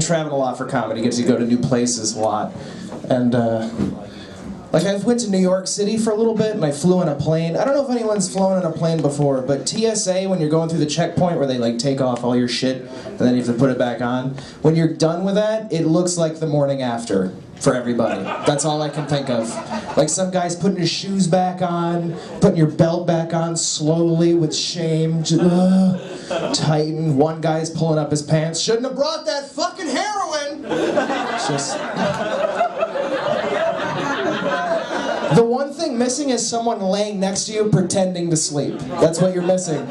Traveling a lot for comedy, gets you to go to new places a lot, and like I went to New York City for a little bit, and I flew on a plane. I don't know if anyone's flown on a plane before, but TSA, when you're going through the checkpoint where they like take off all your shit and then you have to put it back on, when you're done with that, it looks like the morning after for everybody. That's all I can think of. Like some guy's putting his shoes back on, putting your belt back on slowly with shame. Tighten. One guy's pulling up his pants. Shouldn't have brought that fucking heroin. Just. The one thing missing is someone laying next to you pretending to sleep. That's what you're missing.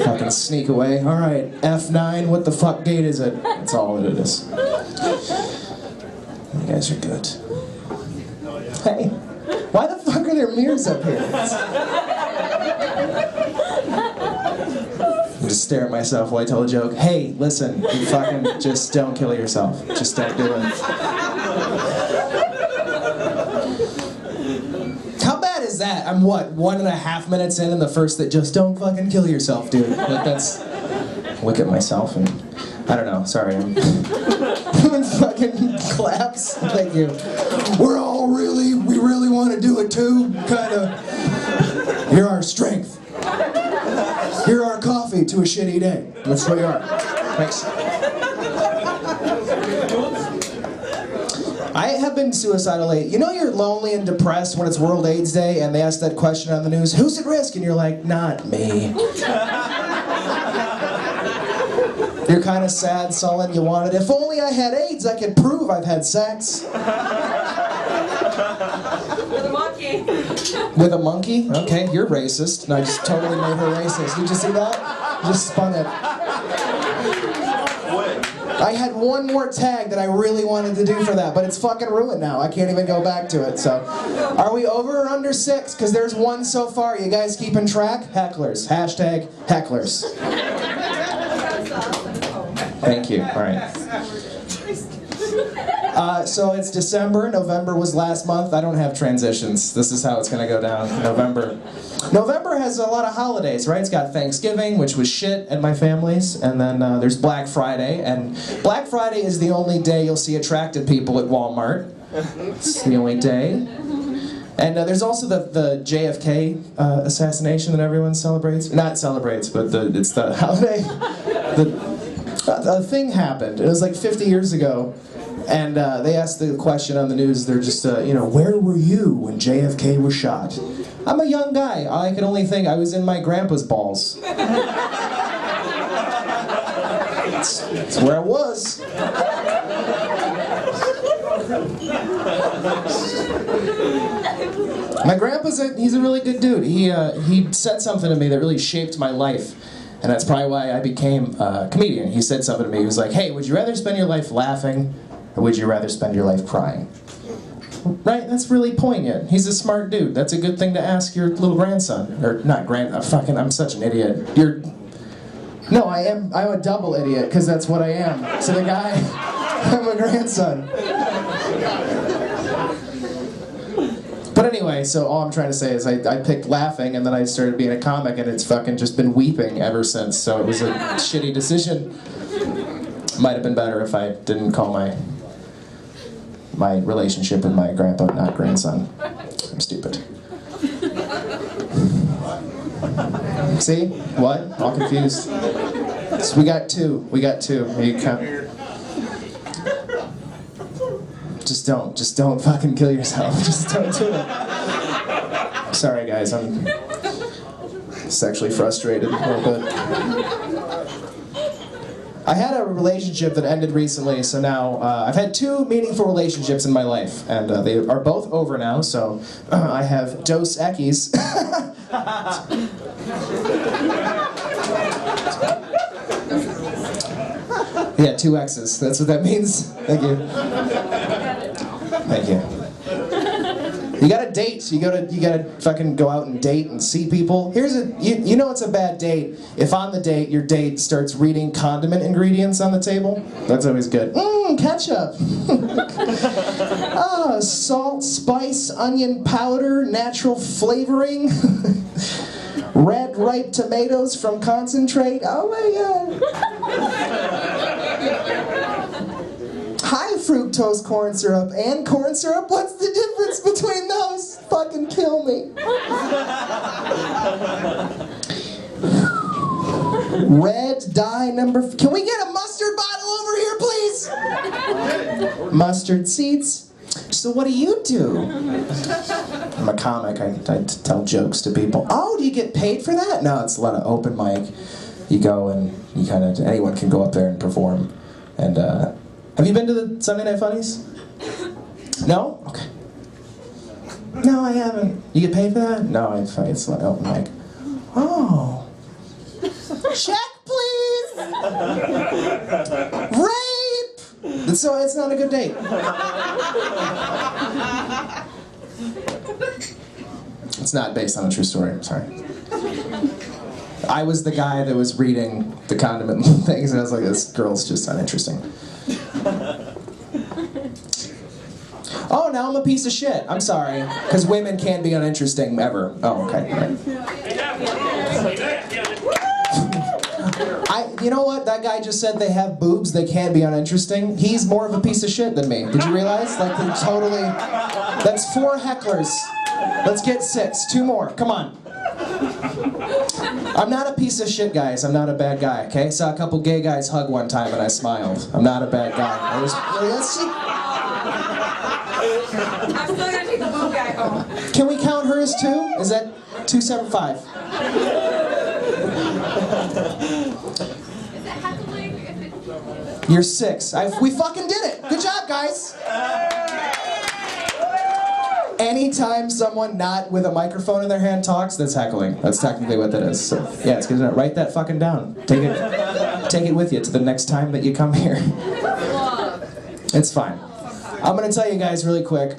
Fucking sneak away. All right, F9. What the fuck gate is it? That's all it is. You guys are good. Hey, why the fuck are there mirrors up here? I just stare at myself while I tell a joke. Hey, listen, you fucking just don't kill yourself. Just don't do it. How bad is that? I'm what, 1.5 minutes in and the first that just don't fucking kill yourself, dude. Like that's, look at myself and, I don't know, sorry. I'm doing fucking claps. Thank you. We really want to do it too, kinda. You're our strength. You're our coffee to a shitty day. That's what you are. Thanks. I have been suicidal lately. You know you're lonely and depressed when it's World AIDS Day and they ask that question on the news, who's at risk? And you're like, not me. You're kind of sad, sullen, you want it. If only I had AIDS, I could prove I've had sex. With a monkey. With a monkey? Okay, you're racist. And I just totally made her racist. Did you see that? Just spun it. I had one more tag that I really wanted to do for that, but it's fucking ruined now. I can't even go back to it, so. Are we over or under 6? Because there's one so far. You guys keeping track? Hecklers. Hashtag hecklers. Thank you. All right. So it's December. November was last month. I don't have transitions. This is how it's going to go down. November. November has a lot of holidays, right? It's got Thanksgiving, which was shit at my family's, and then there's Black Friday. And Black Friday is the only day you'll see attractive people at Walmart. It's the only day. And there's also the JFK assassination that everyone celebrates. Not celebrates, but it's the holiday. The thing happened. It was like 50 years ago. And they asked the question on the news, they're just, where were you when JFK was shot? I'm a young guy. I can only think I was in my grandpa's balls. That's where I was. My grandpa's he's a really good dude. He said something to me that really shaped my life. And that's probably why I became a comedian. He said something to me. He was like, hey, would you rather spend your life laughing or would you rather spend your life crying? Right? That's really poignant. He's a smart dude. That's a good thing to ask your little grandson. Or not I'm such an idiot. No, I'm a double idiot, because that's what I am. To the guy, I'm a grandson. But anyway, so all I'm trying to say is I picked laughing, and then I started being a comic, and it's fucking just been weeping ever since, so it was a shitty decision. Might have been better if I didn't call my relationship with my grandpa not grandson. I'm stupid. See? What? All confused? So we got two. You count. Just don't fucking kill yourself. Just don't do it. Sorry guys, I'm sexually frustrated a little bit. I had a relationship that ended recently, so now I've had 2 meaningful relationships in my life, and they are both over now, so I have Dos Equis. Yeah, 2 X's. That's what that means. Thank you. Thank you. You gotta date. You gotta fucking go out and date and see people. You know it's a bad date if on the date your date starts reading condiment ingredients on the table. That's always good. Ketchup. Salt, spice, onion powder, natural flavoring. Red ripe tomatoes from concentrate. Oh my god. High fructose corn syrup and corn syrup. What's the difference between those? Fucking kill me. Red dye number. Can we get a mustard bottle over here, please? Mustard seeds. So what do you do? I'm a comic. I tell jokes to people. Oh, do you get paid for that? No, it's a lot of open mic. You go and you kind of, anyone can go up there and perform. And have you been to the Sunday Night Funnies? No? Okay. No, I haven't. You get paid for that? No, it's a lot of open mic. Oh. Check, please. Rape. So it's not a good date. It's not based on a true story, I'm sorry. I was the guy that was reading the condiment things, and I was like, this girl's just uninteresting. Oh, now I'm a piece of shit. I'm sorry. Because women can't be uninteresting ever. Oh, okay. Right. You know what? That guy just said they have boobs, they can't be uninteresting. He's more of a piece of shit than me. Did you realize? Like, totally... That's 4 hecklers. Let's get 6. 2 more. Come on. I'm not a piece of shit, guys. I'm not a bad guy, okay? Saw a couple gay guys hug one time and I smiled. I'm not a bad guy. I'm still gonna take the boob guy home. Can we count hers too? Is that 275? Is it heckling? You're 6. We fucking did it. Good job, guys. Anytime someone not with a microphone in their hand talks, that's heckling. That's technically what that is. So, yeah, it's good. Write that fucking down. Take it with you to the next time that you come here. It's fine. I'm gonna tell you guys really quick.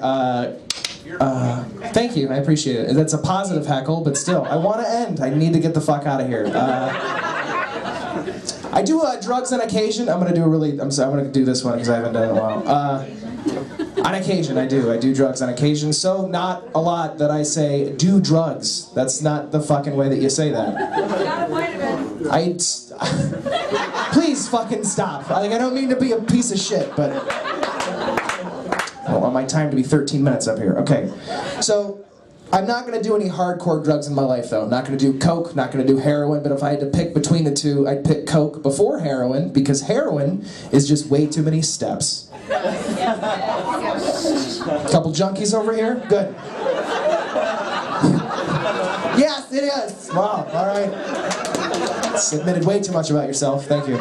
Thank you. I appreciate it. That's a positive heckle, but still, I want to end. I need to get the fuck out of here. I do drugs on occasion. I'm gonna do this one because I haven't done it in a while. On occasion, I do drugs on occasion. So not a lot that I say do drugs. That's not the fucking way that you say that. Please fucking stop. Like, I don't mean to be a piece of shit, but I want my time to be 13 minutes up here. Okay, so I'm not gonna do any hardcore drugs in my life though. Not gonna do coke, not gonna do heroin, but if I had to pick between the two, I'd pick coke before heroin, because heroin is just way too many steps. Couple junkies over here? Good. Yes, it is. Wow, alright. Admitted way too much about yourself, thank you.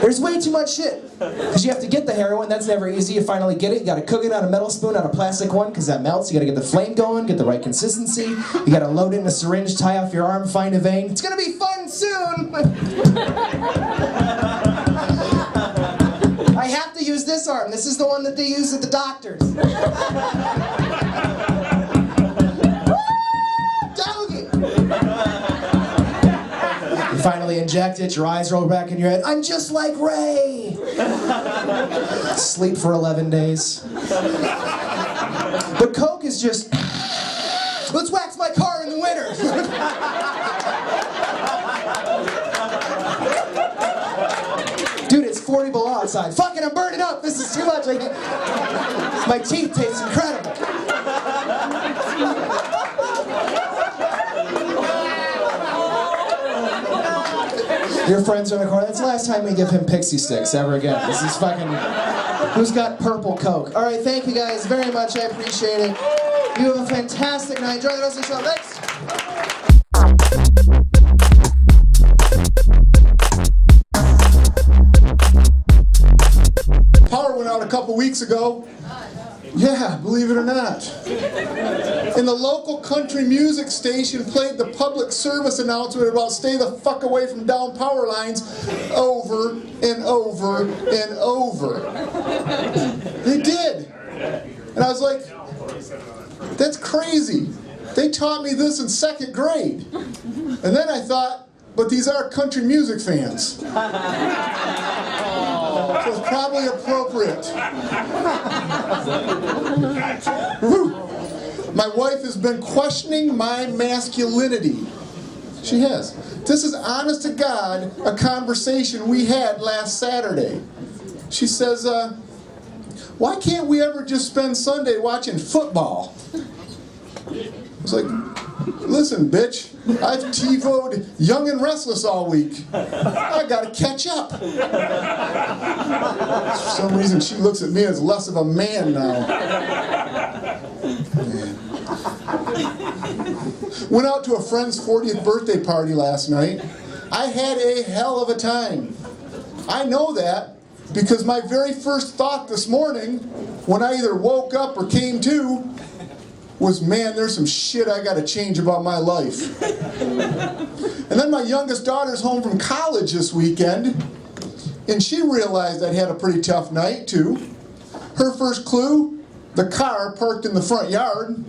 There's way too much shit. Because you have to get the heroin, that's never easy. You finally get it, you gotta cook it on a metal spoon, on a plastic one, because that melts. You gotta get the flame going, get the right consistency. You gotta load in a syringe, tie off your arm, find a vein. It's gonna be fun soon! I have to use this arm. This is the one that they use at the doctors. You finally inject it, your eyes roll back in your head. I'm just like Ray! Sleep for 11 days. But coke is just, let's wax my car in the winter! Dude, it's 40 below outside. Fucking, I'm burning up! This is too much! My teeth taste incredible! Your friends are in the corner. That's the last time we give him pixie sticks ever again. This is fucking... Who's got purple coke? Alright, thank you guys very much. I appreciate it. You have a fantastic night. Enjoy the rest of the show. Thanks! Power went out a couple weeks ago. Yeah, believe it or not. And the local country music station played the public service announcement about stay the fuck away from down power lines over and over and over. They did. And I was like, That's crazy. They taught me this in 2nd grade. And then I thought, but these are country music fans. So it's probably appropriate. Whew. My wife has been questioning my masculinity. She has. This is honest to God a conversation we had last Saturday. She says, why can't we ever just spend Sunday watching football? I was like, listen, bitch, I've TiVo'd Young and Restless all week. I gotta catch up. For some reason, she looks at me as less of a man now. Man. Went out to a friend's 40th birthday party last night. I had a hell of a time. I know that because my very first thought this morning, when I either woke up or came to, was, man, there's some shit I gotta change about my life. And then my youngest daughter's home from college this weekend, and she realized I'd had a pretty tough night too. Her first clue, the car parked in the front yard.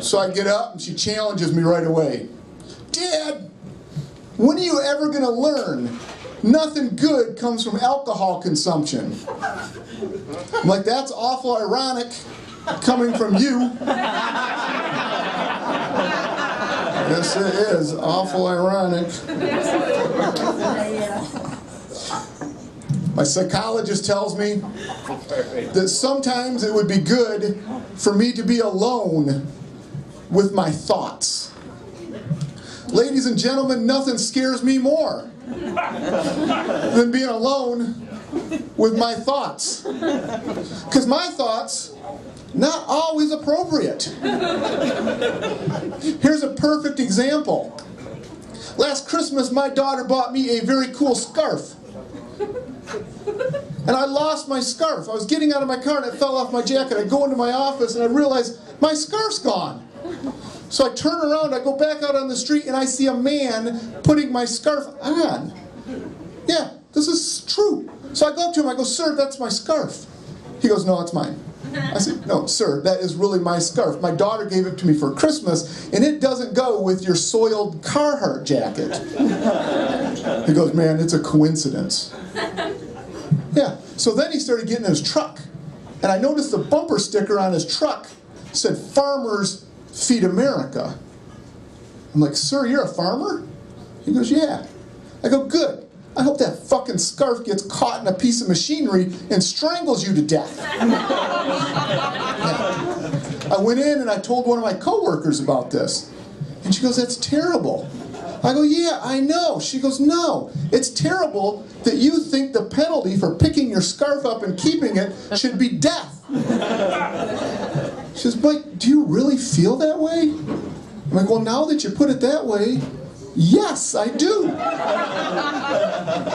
So I get up and she challenges me right away. Dad, when are you ever gonna learn nothing good comes from alcohol consumption? I'm like, that's awful ironic coming from you. Yes, it is awful ironic. My psychologist tells me that sometimes it would be good for me to be alone with my thoughts. Ladies and gentlemen, nothing scares me more than being alone with my thoughts. Because my thoughts, not always appropriate. Here's a perfect example. Last Christmas, my daughter bought me a very cool scarf. And I lost my scarf. I was getting out of my car and it fell off my jacket. I go into my office and I realize my scarf's gone. So I turn around, I go back out on the street and I see a man putting my scarf on. Yeah, this is true. So I go up to him, I go, sir, that's my scarf. He goes, no, it's mine. I said, no, sir, that is really my scarf. My daughter gave it to me for Christmas, and it doesn't go with your soiled Carhartt jacket. He goes, man, it's a coincidence. Yeah, so then he started getting in his truck, and I noticed the bumper sticker on his truck said, Farmers Feed America. I'm like, sir, you're a farmer? He goes, yeah. I go, good. I hope that fucking scarf gets caught in a piece of machinery and strangles you to death. I went in and I told one of my coworkers about this. And she goes, that's terrible. I go, yeah, I know. She goes, no, it's terrible that you think the penalty for picking your scarf up and keeping it should be death. She says, Mike, do you really feel that way? I'm like, well, now that you put it that way, yes, I do.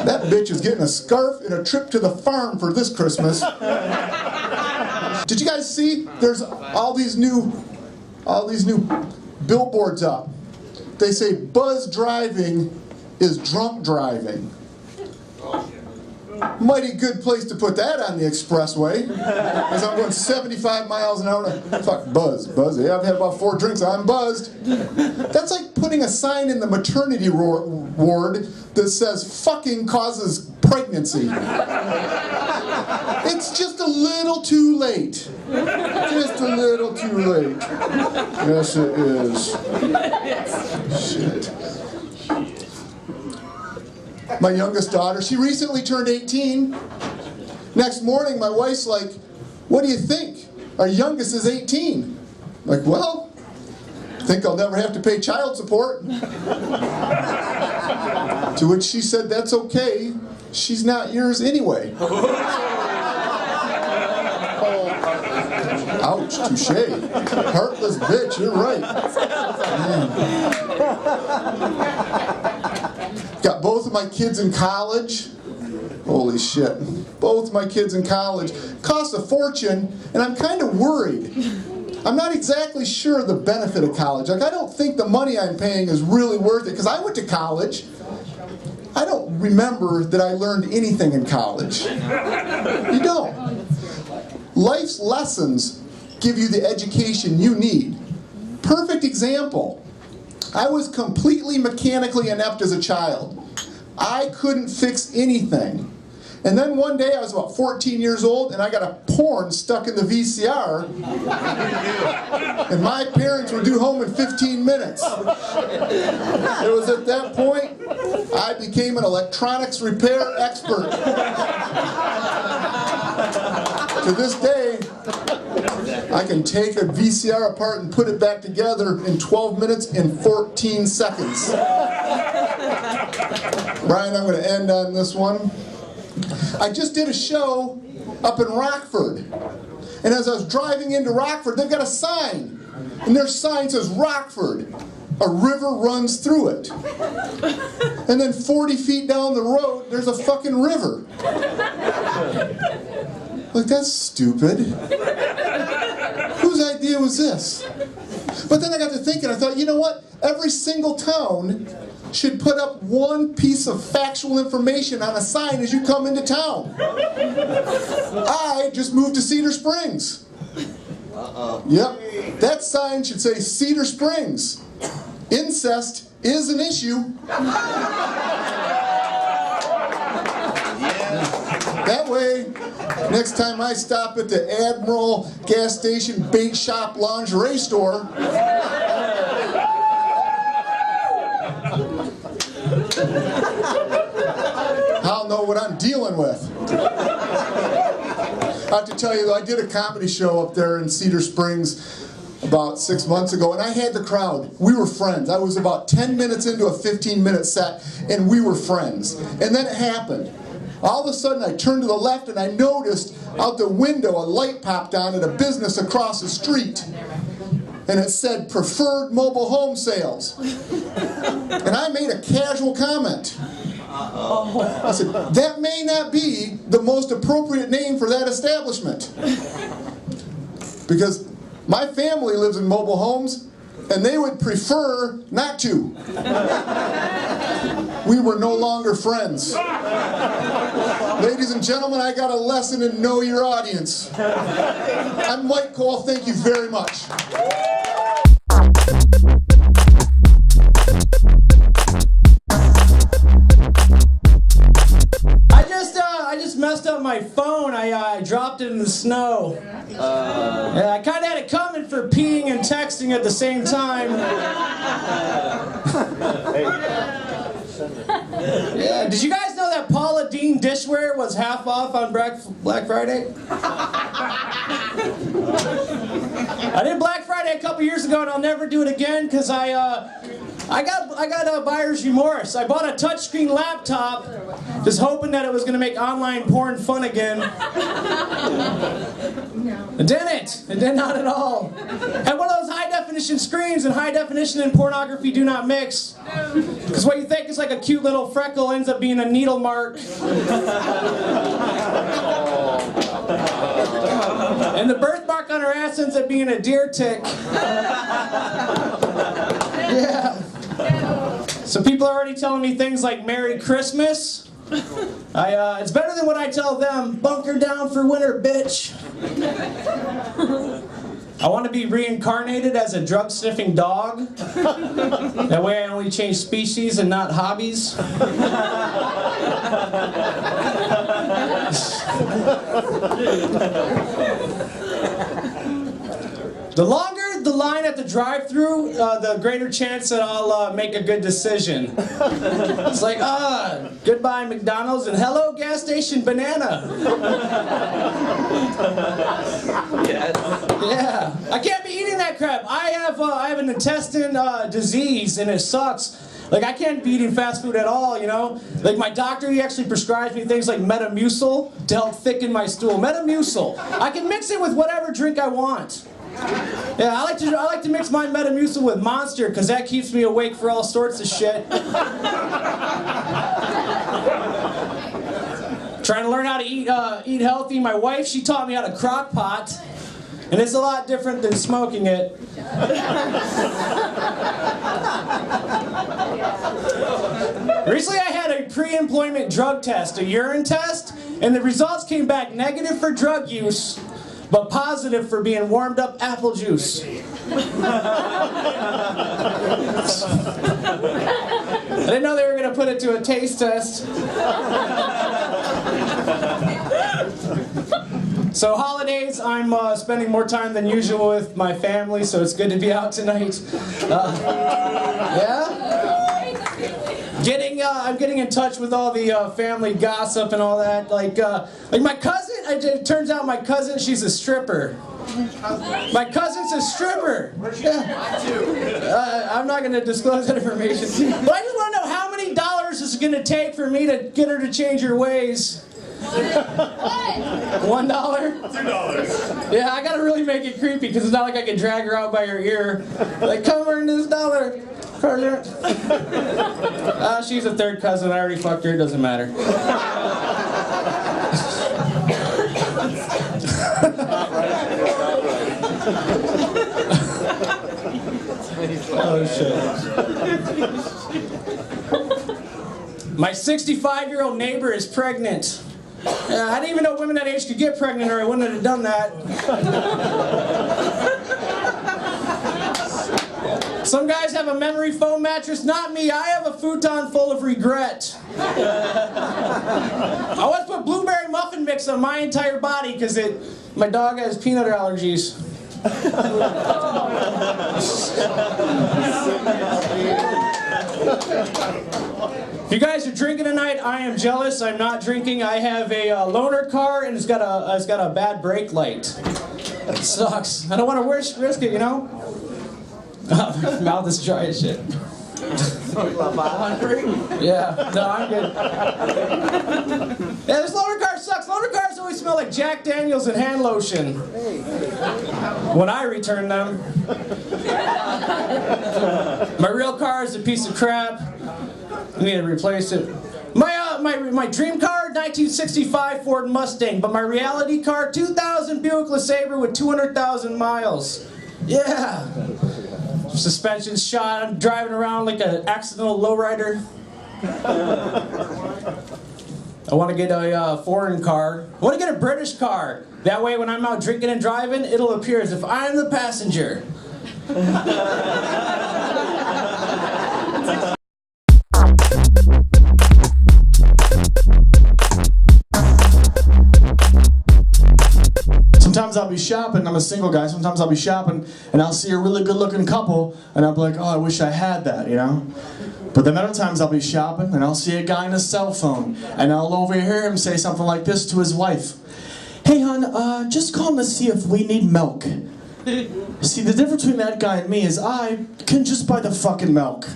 That bitch is getting a scarf and a trip to the farm for this Christmas. Did you guys see? There's all these new billboards up. They say buzz driving is drunk driving. Mighty good place to put that on the expressway. As I'm going 75 miles an hour. Fuck, buzz. Yeah, I've had about 4 drinks. I'm buzzed. That's like putting a sign in the maternity ward that says fucking causes pregnancy. It's just a little too late. Just a little too late. Yes, it is. Shit. My youngest daughter, she recently turned 18. Next morning, my wife's like, what do you think? Our youngest is 18. I'm like, well, I think I'll never have to pay child support. To which she said, that's okay. She's not yours anyway. Ouch, touche. Heartless bitch, you're right. Man. Got both of my kids in college. Holy shit. Both my kids in college. Cost a fortune, and I'm kind of worried. I'm not exactly sure of the benefit of college. Like, I don't think the money I'm paying is really worth it, because I went to college. I don't remember that I learned anything in college. You don't. Life's lessons give you the education you need. Perfect example. I was completely mechanically inept as a child. I couldn't fix anything. And then one day I was about 14 years old and I got a porn stuck in the VCR. And my parents were due home in 15 minutes. It was at that point I became an electronics repair expert. To this day, I can take a VCR apart and put it back together in 12 minutes and 14 seconds. Brian, I'm going to end on this one. I just did a show up in Rockford. And as I was driving into Rockford, they've got a sign. And their sign says, Rockford, a river runs through it. And then 40 feet down the road, there's a fucking river. Like, that's stupid. Whose idea was this? But then I got to thinking, I thought, you know what? Every single town should put up one piece of factual information on a sign as you come into town. I just moved to Cedar Springs. Yep, that sign should say Cedar Springs. Incest is an issue. That way, next time I stop at the Admiral gas station bait shop lingerie store, I'll know what I'm dealing with. I have to tell you though, I did a comedy show up there in Cedar Springs about 6 months ago, and I had the crowd. We were friends. I was about 10 minutes into a 15-minute set, and we were friends. And then it happened. All of a sudden, I turned to the left, and I noticed out the window a light popped on at a business across the street. And it said, preferred mobile home sales. And I made a casual comment. I said, that may not be the most appropriate name for that establishment. Because my family lives in mobile homes, and they would prefer not to. We were no longer friends. Ladies and gentlemen, I got a lesson in know your audience. I'm Mike Cole, thank you very much. I just messed up my phone. I dropped it in the snow. Yeah, I kind of had it coming for peeing and texting at the same time. Yeah, did you guys know that Paula Deen dishware was half off on Black Friday? I did Black Friday a couple years ago, and I'll never do it again because I got buyer's remorse. I bought a touchscreen laptop, just hoping that it was going to make online porn fun again. It didn't. It did not at all. Had one of those high definition screens, and high definition and pornography do not mix. Because what you think is like a cute little freckle ends up being a needle mark. And the birthmark on her ass ends up being a deer tick. Yeah. So people are already telling me things like Merry Christmas. It's better than what I tell them. Bunker down for winter, bitch. I want to be reincarnated as a drug-sniffing dog. That way I only change species and not hobbies. The longer the line at the drive-thru, the greater chance that I'll make a good decision. It's like, goodbye McDonald's and hello gas station banana. Yeah, I can't be eating that crap. I have an intestine disease and it sucks. Like, I can't be eating fast food at all, you know? Like, my doctor, he actually prescribes me things like Metamucil to help thicken my stool. Metamucil. I can mix it with whatever drink I want. Yeah, I like to mix my Metamucil with Monster because that keeps me awake for all sorts of shit. Trying to learn how to eat healthy. My wife, she taught me how to crock pot, and it's a lot different than smoking it. Recently, I had a pre-employment drug test, a urine test, and the results came back negative for drug use, but positive for being warmed up apple juice. I didn't know they were going to put it to a taste test. So holidays, I'm spending more time than usual with my family, so it's good to be out tonight. Yeah? I'm getting in touch with all the family gossip and all that. Like my cousin, it turns out my cousin, she's a stripper. My cousin's a stripper. Yeah. I'm not going to disclose that information. But I just want to know how many dollars is it going to take for me to get her to change her ways. $1? $2. Yeah, I gotta really make it creepy because it's not like I can drag her out by her ear. Like, come earn this dollar. She's a third cousin. I already fucked her. It doesn't matter. Oh shit. My 65-year-old neighbor is pregnant. I didn't even know women that age could get pregnant, or I wouldn't have done that. Some guys have a memory foam mattress. Not me. I have a futon full of regret. I once put blueberry muffin mix on my entire body because my dog has peanut allergies. If you guys are drinking tonight, I am jealous. I'm not drinking. I have a loaner car and it's got a bad brake light. It sucks. I don't want to risk it, you know? My mouth is dry as shit. Yeah, no, I'm good. Yeah, this loaner car sucks. Loaner cars always smell like Jack Daniels and hand lotion when I return them. My real car is a piece of crap. I need to replace it. My dream car, 1965 Ford Mustang, but my reality car, 2000 Buick LeSabre with 200,000 miles. Yeah. Suspension shot. I'm driving around like an accidental lowrider. I want to get a foreign car. I want to get a British car. That way when I'm out drinking and driving, it'll appear as if I'm the passenger. Sometimes I'll be shopping, I'm a single guy, sometimes I'll be shopping and I'll see a really good looking couple and I'll be like, oh, I wish I had that, you know? But then other times I'll be shopping and I'll see a guy on a cell phone and I'll overhear him say something like this to his wife. Hey hon, just calling to see if we need milk. See, the difference between that guy and me is I can just buy the fucking milk.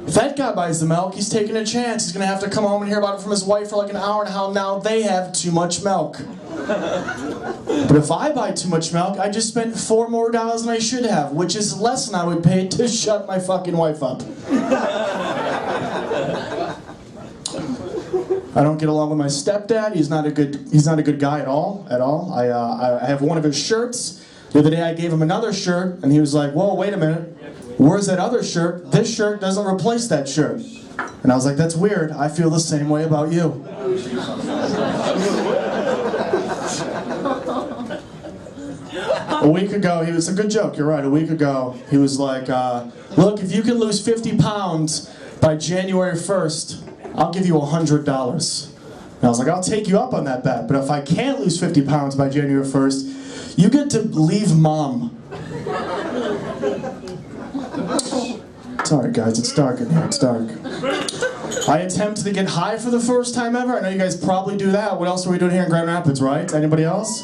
If that guy buys the milk, he's taking a chance. He's gonna have to come home and hear about it from his wife for like an hour and how now they have too much milk. But if I buy too much milk, I just spent $4 more than I should have, which is less than I would pay to shut my fucking wife up. I don't get along with my stepdad. He's not a good guy at all. I have one of his shirts. The other day I gave him another shirt and he was like, whoa, wait a minute. Where's that other shirt? This shirt doesn't replace that shirt. And I was like, that's weird. I feel the same way about you. A week ago, it's a good joke, you're right. A week ago, he was like, look, if you can lose 50 pounds by January 1st, I'll give you $100. And I was like, I'll take you up on that bet, but if I can't lose 50 pounds by January 1st, you get to leave mom. Sorry guys, it's dark in here, it's dark. I attempted to get high for the first time ever. I know you guys probably do that. What else are we doing here in Grand Rapids, right? Anybody else?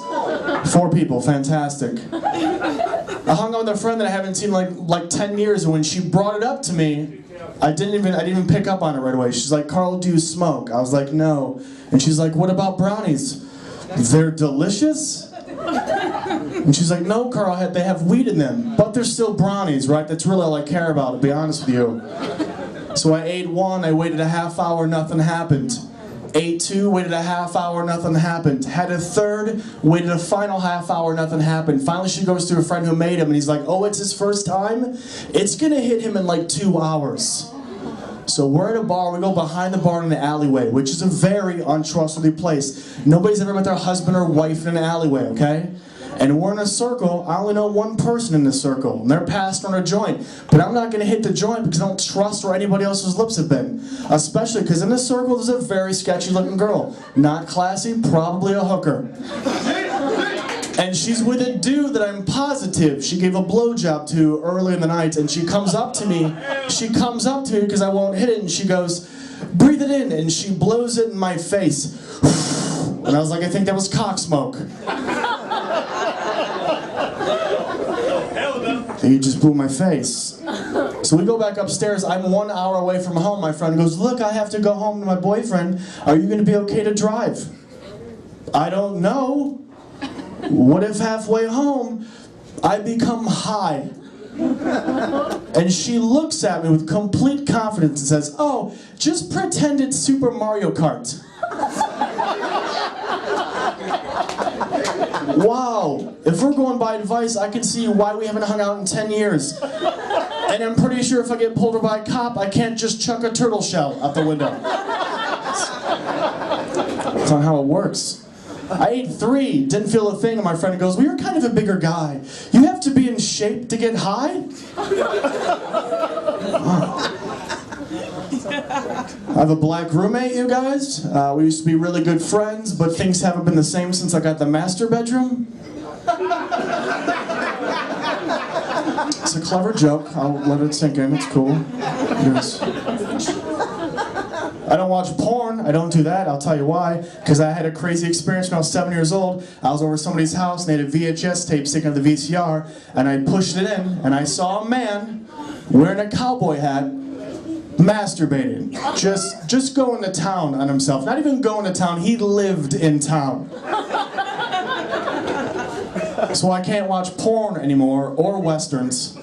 4 people, fantastic. I hung out with a friend that I haven't seen like 10 years, and when she brought it up to me, I didn't even pick up on it right away. She's like, Carl, do you smoke? I was like, no. And she's like, what about brownies? They're delicious? And she's like, no, Carl, they have weed in them, but they're still brownies, right? That's really all I care about, to be honest with you. So I ate 1, I waited a half hour, nothing happened. Ate 2, waited a half hour, nothing happened. Had a 3rd, waited a final half hour, nothing happened. Finally she goes to a friend who made him and he's like, oh, it's his first time? It's gonna hit him in like 2 hours. So we're at a bar, we go behind the bar in the alleyway, which is a very untrustworthy place. Nobody's ever met their husband or wife in an alleyway, okay? And we're in a circle. I only know one person in this circle, and they're passed on a joint. But I'm not going to hit the joint because I don't trust where anybody else's lips have been. Especially because in this circle there's a very sketchy looking girl. Not classy, probably a hooker. And she's with a dude that I'm positive she gave a blowjob to early in the night, and she comes up to me because I won't hit it, and she goes, "Breathe it in," and she blows it in my face. And I was like, I think that was cock smoke. And he just blew my face. So we go back upstairs. I'm 1 hour away from home. My friend goes, "Look, I have to go home to my boyfriend. Are you going to be okay to drive?" I don't know. What if halfway home, I become high? And she looks at me with complete confidence and says, "Oh, just pretend it's Super Mario Kart." Wow, if we're going by advice, I can see why we haven't hung out in 10 years. And I'm pretty sure if I get pulled over by a cop, I can't just chuck a turtle shell out the window. That's not how it works. I ate 3, didn't feel a thing, and my friend goes, "Well, you're kind of a bigger guy. You have to be in shape to get high?" I have a black roommate, you guys. We used to be really good friends, but things haven't been the same since I got the master bedroom. It's a clever joke. I'll let it sink in. It's cool. Yes. I don't watch porn. I don't do that. I'll tell you why. Because I had a crazy experience when I was 7 years old. I was over at somebody's house and they had a VHS tape sticking to the VCR, and I pushed it in, and I saw a man wearing a cowboy hat masturbating. Just going to town on himself. Not even going to town. He lived in town. So I can't watch porn anymore or westerns.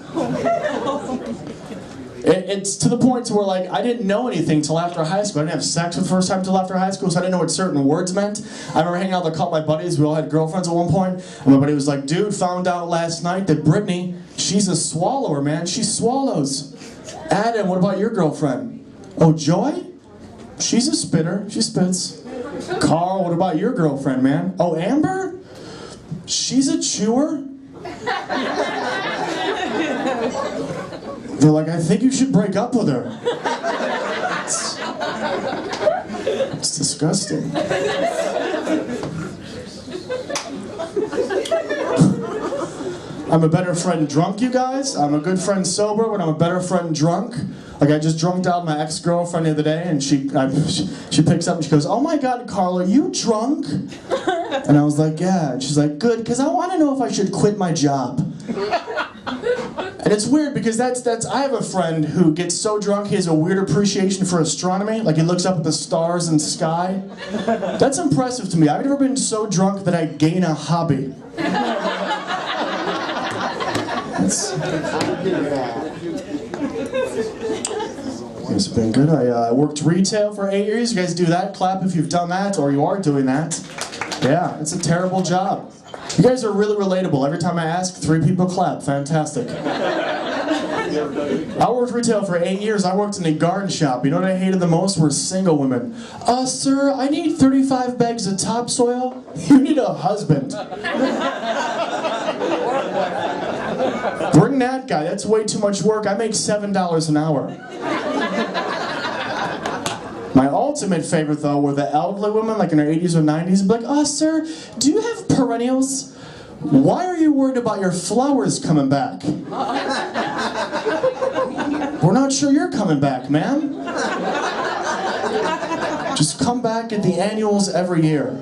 It's to the point to where, like, I didn't know anything till after high school. I didn't have sex for the first time till after high school, so I didn't know what certain words meant. I remember hanging out with a couple of my buddies. We all had girlfriends at one point, and my buddy was like, "Dude, found out last night that Brittany, she's a swallower, man. She swallows." "Adam, what about your girlfriend?" "Oh, Joy? She's a spitter. She spits." "Carl, what about your girlfriend, man?" "Oh, Amber? She's a chewer." They're like, "I think you should break up with her." It's disgusting. I'm a better friend drunk, you guys. I'm a good friend sober, but I'm a better friend drunk. Like, I just drunked out my ex-girlfriend the other day, and she picks up and she goes, "Oh my God, Carl, are you drunk?" And I was like, "Yeah." And she's like, "Good, because I want to know if I should quit my job." And it's weird because I have a friend who gets so drunk he has a weird appreciation for astronomy. Like, he looks up at the stars and sky. That's impressive to me. I've never been so drunk that I gain a hobby. It's been good. I worked retail for 8 years. You guys do that? Clap if you've done that or you are doing that. Yeah, it's a terrible job. You guys are really relatable. Every time I ask, 3 people clap. Fantastic. I worked retail for 8 years. I worked in a garden shop. You know what I hated the most? Were single women. Sir, I need 35 bags of topsoil. You need a husband. Bring that guy. That's way too much work. I make $7 an hour. My ultimate favorite, though, were the elderly women, like in their 80s or 90s, be like, "Sir, do you have perennials? Why are you worried about your flowers coming back?" "We're not sure you're coming back, ma'am. Just come back at the annuals every year."